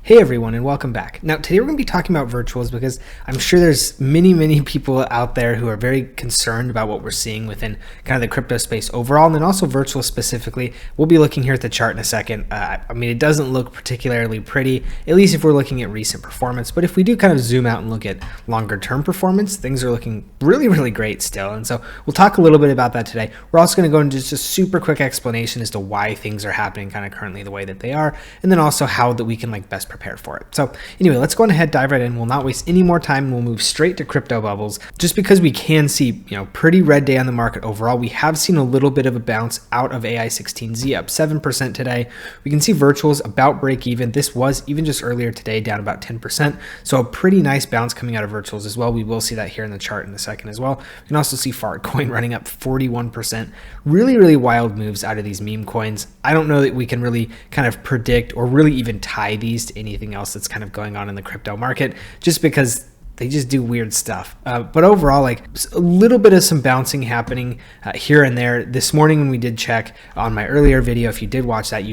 Hey everyone, and welcome back. Now today we're going to be talking about virtuals because I'm sure there's many people out there who are very concerned about what we're seeing within kind of the crypto space overall, and then also virtuals specifically. We'll be looking here at the chart in a second. I mean, it doesn't look particularly pretty, at least if we're looking at recent performance, but if we do kind of zoom out and look at longer term performance, things are looking really great still. And so we'll talk a little bit about that today. We're also going to go into just a super quick explanation as to why things are happening kind of currently the way that they are, and then also how that we can like best prepare for it. So anyway, let's go ahead, dive right in. We'll not waste any more time. We'll move straight to crypto bubbles just because we can see, pretty red day on the market overall. We have seen a little bit of a bounce out of AI16Z, up 7% today. We can see virtuals about break even. This was even just earlier today down about 10%. So a pretty nice bounce coming out of virtuals as well. We will see that here in the chart in a second as well. We can also see Altcoin running up 41%. Really wild moves out of these meme coins. I don't know that we can really kind of predict or really even tie these to anything else that's kind of going on in the crypto market, just because they just do weird stuff. But overall, like a little bit of some bouncing happening here and there. This morning when we did check on my earlier video, if you did watch that,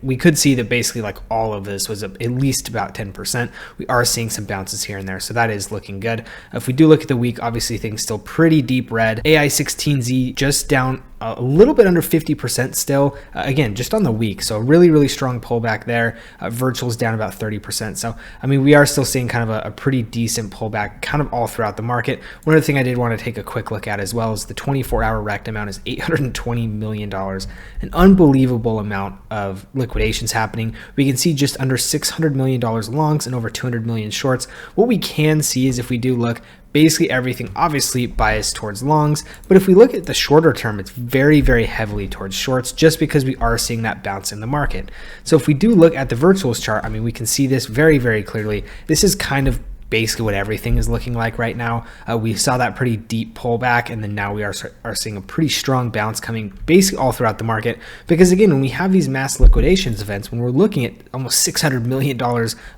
we could see that basically like all of this was at least about 10%. We are seeing some bounces here and there, so that is looking good. If we do look at the week, obviously things still pretty deep red. AI16Z just down a little bit under 50% still, again, just on the week. So really strong pullback there. Virtuals down about 30%. So, I mean, we are still seeing kind of a pretty decent pullback kind of all throughout the market. One other thing I did want to take a quick look at as well is the 24-hour rect amount is $820 million, an unbelievable amount of liquidations happening. We can see just under $600 million longs and over 200 million shorts. What we can see is if we do look, basically everything obviously biased towards longs, but if we look at the shorter term, it's very heavily towards shorts, just because we are seeing that bounce in the market. So if we do look at the virtuals chart, I mean, we can see this very clearly. This is kind of basically what everything is looking like right now. We saw that pretty deep pullback, and then now we are seeing a pretty strong bounce coming basically all throughout the market, because again, when we have these mass liquidations events, when we're looking at almost $600 million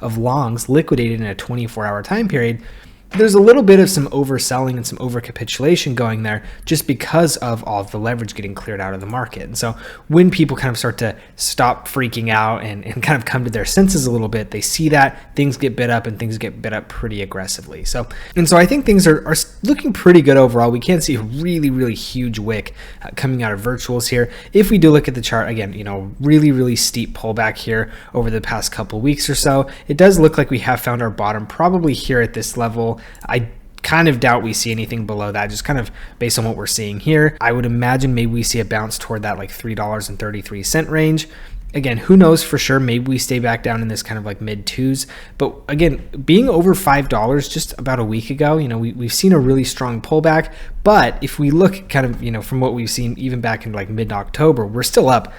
of longs liquidated in a 24-hour time period, there's a little bit of some overselling and some overcapitulation going there, just because of all of the leverage getting cleared out of the market. And so when people kind of start to stop freaking out and kind of come to their senses a little bit, they see that things get bid up, and things get bid up pretty aggressively. So I think things are looking pretty good overall. We can see a really huge wick coming out of virtuals here. If we do look at the chart again, really steep pullback here over the past couple weeks or so. It does look like we have found our bottom probably here at this level. I kind of doubt we see anything below that, just kind of based on what we're seeing here. I would imagine maybe we see a bounce toward that like $3.33 range. Again, who knows for sure? Maybe we stay back down in this kind of like mid twos. But again, being over $5 just about a week ago, we've seen a really strong pullback. But if we look kind of, from what we've seen even back in like mid-October, we're still up,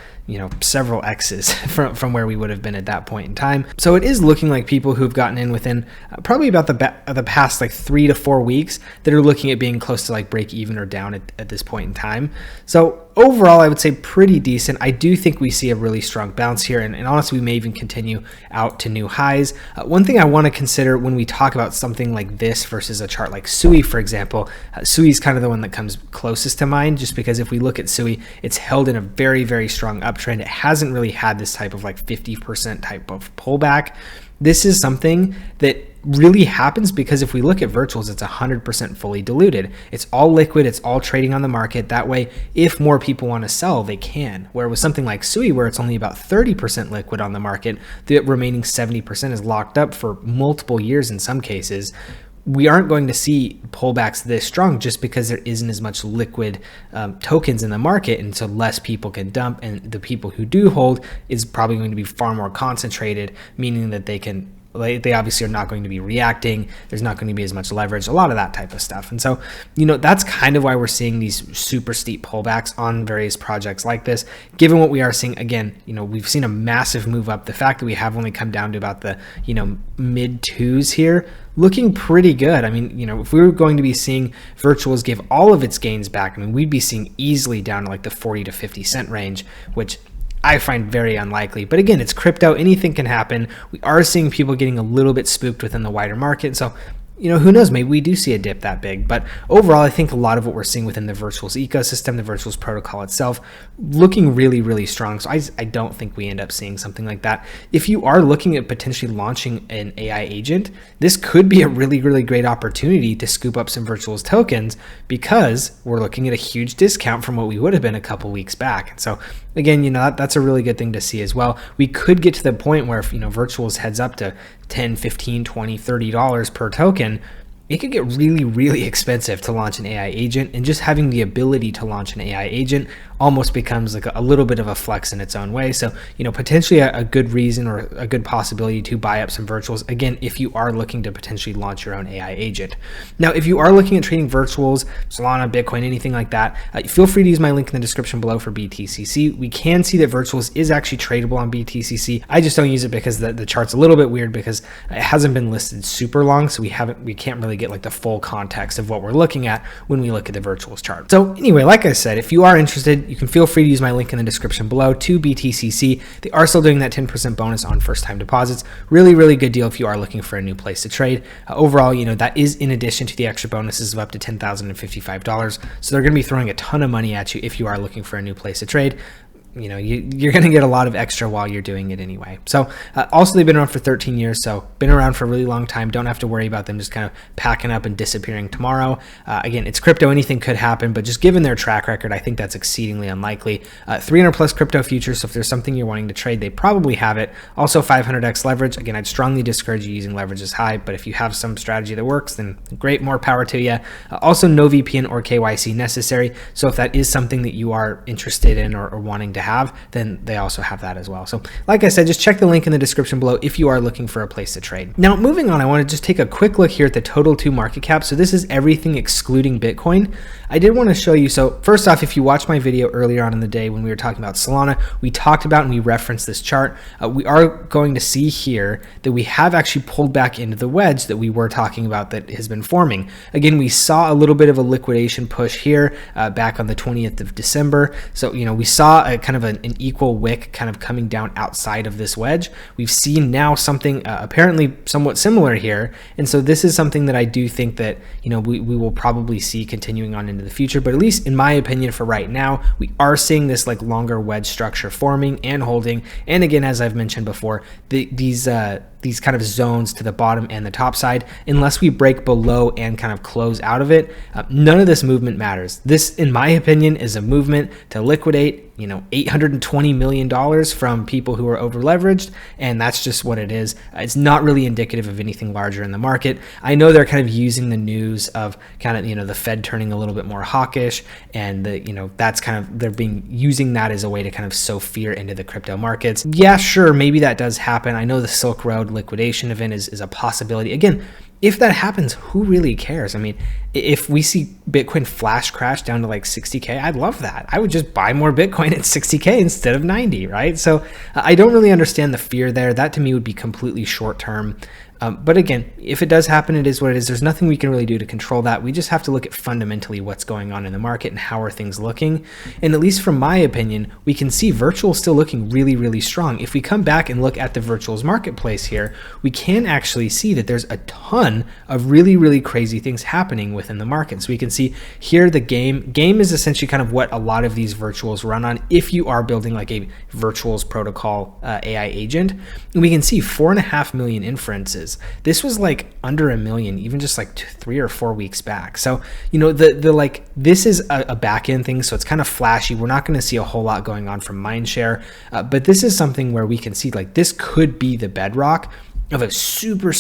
several X's from where we would have been at that point in time. So it is looking like people who've gotten in within probably about the past like 3 to 4 weeks that are looking at being close to like break even or down at this point in time. So overall, I would say pretty decent. I do think we see a really strong bounce here, and honestly, we may even continue out to new highs. One thing I want to consider when we talk about something like this versus a chart like SUI, for example, SUI is kind of the one that comes closest to mind, just because if we look at SUI, it's held in a very strong uptrend. It hasn't really had this type of like 50% type of pullback. This is something that really happens because if we look at virtuals, it's 100% fully diluted. It's all liquid, it's all trading on the market. That way, if more people want to sell, they can. Where with something like SUI, where it's only about 30% liquid on the market, the remaining 70% is locked up for multiple years in some cases. We aren't going to see pullbacks this strong just because there isn't as much liquid tokens in the market, and so less people can dump, and the people who do hold is probably going to be far more concentrated, meaning that they obviously are not going to be reacting. There's not going to be as much leverage, a lot of that type of stuff. And so, that's kind of why we're seeing these super steep pullbacks on various projects like this. Given what we are seeing, again, we've seen a massive move up. The fact that we have only come down to about the, mid twos here, looking pretty good. I mean, if we were going to be seeing virtuals give all of its gains back, I mean, we'd be seeing easily down to like the 40 to 50 cent range, which I find very unlikely. But again, it's crypto. Anything can happen. We are seeing people getting a little bit spooked within the wider market. So who knows, maybe we do see a dip that big. But overall, I think a lot of what we're seeing within the Virtuals ecosystem, the Virtuals protocol itself, looking really, really strong. So I don't think we end up seeing something like that. If you are looking at potentially launching an AI agent, this could be a really, really great opportunity to scoop up some Virtuals tokens, because we're looking at a huge discount from what we would have been a couple weeks back. And so again, that's a really good thing to see as well. We could get to the point where if, Virtuals heads up to $10, $15, $20, $30 per token, it could get really, really expensive to launch an AI agent, and just having the ability to launch an AI agent almost becomes like a little bit of a flex in its own way. So, potentially a good reason or a good possibility to buy up some Virtuals, again, if you are looking to potentially launch your own AI agent. Now, if you are looking at trading Virtuals, Solana, Bitcoin, anything like that, feel free to use my link in the description below for BTCC. We can see that Virtuals is actually tradable on BTCC. I just don't use it because the chart's a little bit weird, because it hasn't been listed super long, so we can't really get like the full context of what we're looking at when we look at the Virtuals chart. So anyway, like I said, if you are interested, you can feel free to use my link in the description below to BTCC. They are still doing that 10% bonus on first time deposits. Really, really good deal if you are looking for a new place to trade. Overall, that is in addition to the extra bonuses of up to $10,055. So they're going to be throwing a ton of money at you if you are looking for a new place to trade. You're going to get a lot of extra while you're doing it anyway. So also, they've been around for 13 years, so been around for a really long time. Don't have to worry about them just kind of packing up and disappearing tomorrow. Again, it's crypto, anything could happen, but just given their track record, I think that's exceedingly unlikely. 300 plus crypto futures, so if there's something you're wanting to trade, they probably have it. Also 500x leverage. Again, I'd strongly discourage you using leverage as high, but if you have some strategy that works, then great, more power to you. Also, no VPN or KYC necessary, so if that is something that you are interested in or wanting to have, then they also have that as well. So like I said, just check the link in the description below if you are looking for a place to trade. Now, moving on, I want to just take a quick look here at the total 2 market cap. So this is everything excluding Bitcoin. I did want to show you, so first off, if you watched my video earlier on in the day when we were talking about Solana, we talked about and we referenced this chart. We are going to see here that we have actually pulled back into the wedge that we were talking about that has been forming. Again, we saw a little bit of a liquidation push here back on the 20th of December. So, we saw a kind of an equal wick kind of coming down outside of this wedge. We've seen now something apparently somewhat similar here. And so this is something that I do think that, we will probably see continuing on into the future. But at least in my opinion, for right now, we are seeing this like longer wedge structure forming and holding. And again, as I've mentioned before, these kind of zones to the bottom and the top side, unless we break below and kind of close out of it, none of this movement matters. This, in my opinion, is a movement to liquidate $820 million from people who are over leveraged, and that's just what it is. It's not really indicative of anything larger in the market. I know they're kind of using the news of kind of the Fed turning a little bit more hawkish, and that's kind of they're using that as a way to kind of sow fear into the crypto markets. Yeah, sure, maybe that does happen. I know the Silk Road liquidation event is a possibility. Again, if that happens, who really cares? I mean, if we see Bitcoin flash crash down to like 60K, I'd love that. I would just buy more Bitcoin at 60K instead of 90, right? So I don't really understand the fear there. That to me would be completely short term. But again, if it does happen, it is what it is. There's nothing we can really do to control that. We just have to look at fundamentally what's going on in the market and how are things looking. And at least from my opinion, we can see Virtual still looking really, really strong. If we come back and look at the Virtuals marketplace here, we can actually see that there's a ton of really, really crazy things happening within the market. So we can see here the game is essentially kind of what a lot of these Virtuals run on if you are building like a Virtuals protocol AI agent. And we can see 4.5 million inferences. This was like under 1 million, even just like 3 or 4 weeks back. So, this is a back end thing. So it's kind of flashy. We're not going to see a whole lot going on from Mindshare, but this is something where we can see like this could be the bedrock of a super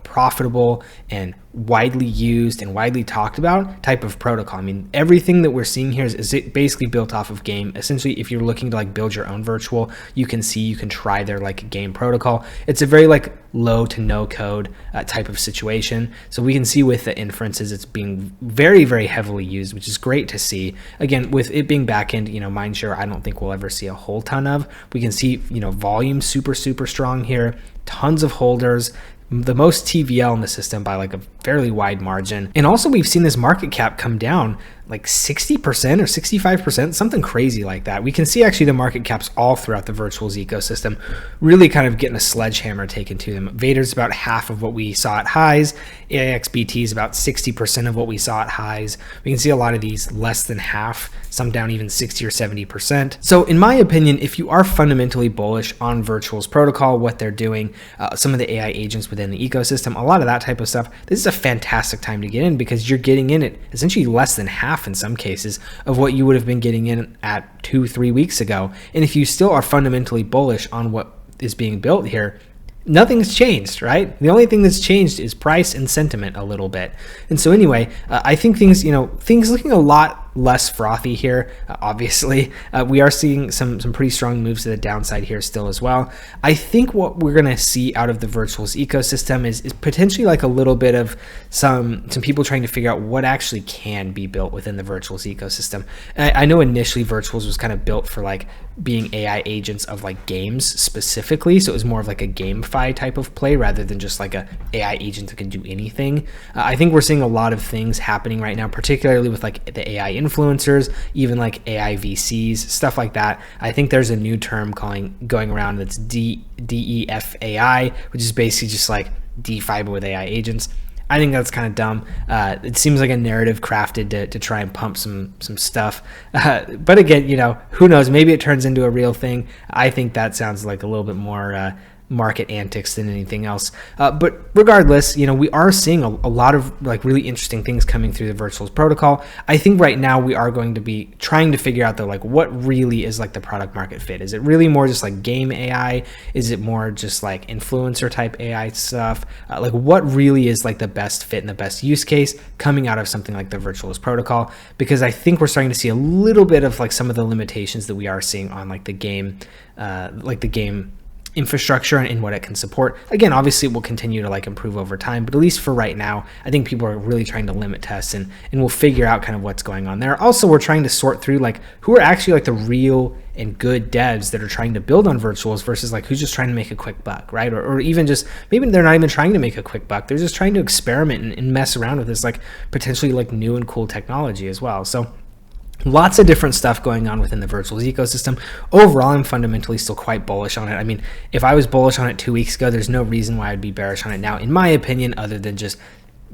profitable and widely used and widely talked about type of protocol. I mean, everything that we're seeing here is basically built off of Game. Essentially, if you're looking to like build your own virtual, you can try their like Game protocol. It's a very like low to no code type of situation. So we can see with the inferences, it's being very, very heavily used, which is great to see. Again, with it being backend, Mindshare, I don't think we'll ever see a whole ton of. We can see, volume super strong here, tons of holders, the most TVL in the system by like a fairly wide margin. And also we've seen this market cap come down like 60% or 65%, something crazy like that. We can see actually the market caps all throughout the virtuals ecosystem really kind of getting a sledgehammer taken to them. Vader's about half of what we saw at highs. AIXBT is about 60% of what we saw at highs. We can see a lot of these less than half, some down even 60 or 70%. So in my opinion, if you are fundamentally bullish on virtuals protocol, what they're doing, some of the AI agents within the ecosystem, a lot of that type of stuff, this is a fantastic time to get in because you're getting in at essentially less than half in some cases of what you would have been getting in at 2-3 weeks ago. And if you still are fundamentally bullish on what is being built here, nothing's changed, right? The only thing that's changed is price and sentiment a little bit. And so anyway, I think things looking a lot less frothy here. Obviously, we are seeing some pretty strong moves to the downside here still as well. I think what we're going to see out of the virtuals ecosystem is potentially like a little bit of some people trying to figure out what actually can be built within the virtuals ecosystem. I know initially virtuals was kind of built for like being AI agents of like games specifically, so it was more of like a GameFi type of play rather than just like a AI agent that can do anything. I think we're seeing a lot of things happening right now, particularly with like the AI influencers, even like AI VCs, stuff like that. I think there's a new term going around that's DEFAI, which is basically just like DeFi but with AI agents. I think that's kind of dumb. It seems like a narrative crafted to try and pump some stuff. But again, who knows? Maybe it turns into a real thing. I think that sounds like a little bit more market antics than anything else. But regardless, we are seeing a lot of like really interesting things coming through the virtuals protocol. I think right now we are going to be trying to figure out though, like what really is like the product market fit. Is it really more just like game AI? Is it more just like influencer type AI stuff? Like what really is like the best fit and the best use case coming out of something like the virtuals protocol? Because I think we're starting to see a little bit of like some of the limitations that we are seeing on like the game infrastructure and what it can support. Again, obviously it will continue to like improve over time, but at least for right now, I think people are really trying to limit tests and we'll figure out kind of what's going on there. Also, we're trying to sort through like who are actually like the real and good devs that are trying to build on virtuals versus like who's just trying to make a quick buck, right? Or even just maybe they're not even trying to make a quick buck. They're just trying to experiment and mess around with this like potentially like new and cool technology as well. So lots of different stuff going on within the virtuals ecosystem. Overall, I'm fundamentally still quite bullish on it. I mean, if I was bullish on it 2 weeks ago, there's no reason why I'd be bearish on it now, in my opinion, other than just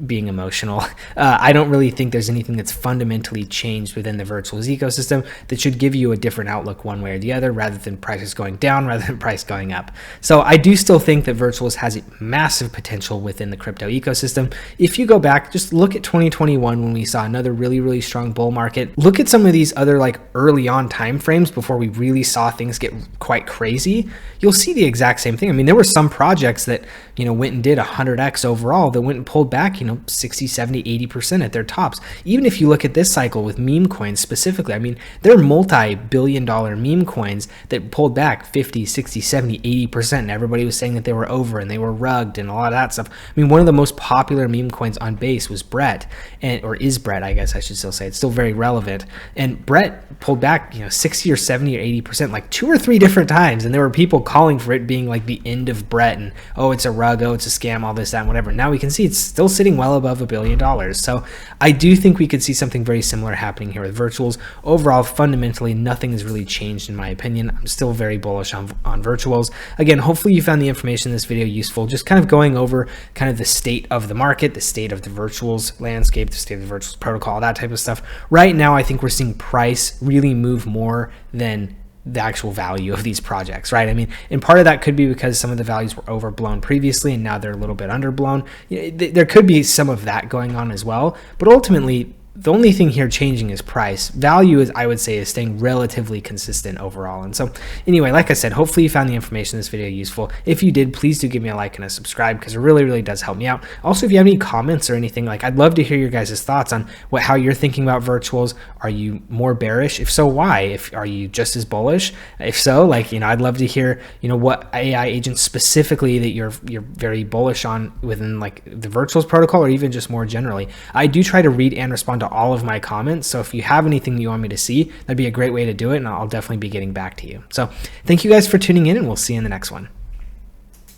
being emotional. I don't really think there's anything that's fundamentally changed within the virtuals ecosystem that should give you a different outlook one way or the other, rather than prices going down rather than price going up. So I do still think that virtuals has massive potential within the crypto ecosystem. If you go back, just look at 2021 when we saw another really, really strong bull market. Look at some of these other like early on time frames before we really saw things get quite crazy. You'll see the exact same thing. I mean, there were some projects that, went and did 100x overall that went and pulled back, 60, 70, 80% at their tops. Even if you look at this cycle with meme coins specifically, I mean, there are multi-billion-dollar meme coins that pulled back 50, 60, 70, 80%. And everybody was saying that they were over and they were rugged and a lot of that stuff. I mean, one of the most popular meme coins on Base was Brett, or is Brett, I guess I should still say. It's still very relevant. And Brett pulled back, 60 or 70 or 80%, like 2 or 3 different times. And there were people calling for it being like the end of Brett and, oh, it's a rug, oh, it's a scam, all this, that, and whatever. Now we can see it's still sitting well above $1 billion. So I do think we could see something very similar happening here with virtuals. Overall, fundamentally, nothing has really changed in my opinion. I'm still very bullish on virtuals. Again, hopefully you found the information in this video useful, just kind of going over kind of the state of the market, the state of the virtuals landscape, the state of the virtuals protocol, that type of stuff. Right now, I think we're seeing price really move more than the actual value of these projects, right? I mean, and part of that could be because some of the values were overblown previously and now they're a little bit underblown. There could be some of that going on as well, but ultimately the only thing here changing is price. Value is, I would say, is staying relatively consistent overall. And so anyway, like I said, hopefully you found the information in this video useful. If you did, please do give me a like and a subscribe because it really, really does help me out. Also, if you have any comments or anything, like I'd love to hear your guys' thoughts on how you're thinking about virtuals. Are you more bearish? If so, why? Are you just as bullish? If so, I'd love to hear, what AI agents specifically that you're very bullish on within like the virtuals protocol or even just more generally. I do try to read and respond to all of my comments. So if you have anything you want me to see, that'd be a great way to do it. And I'll definitely be getting back to you. So thank you guys for tuning in and we'll see you in the next one.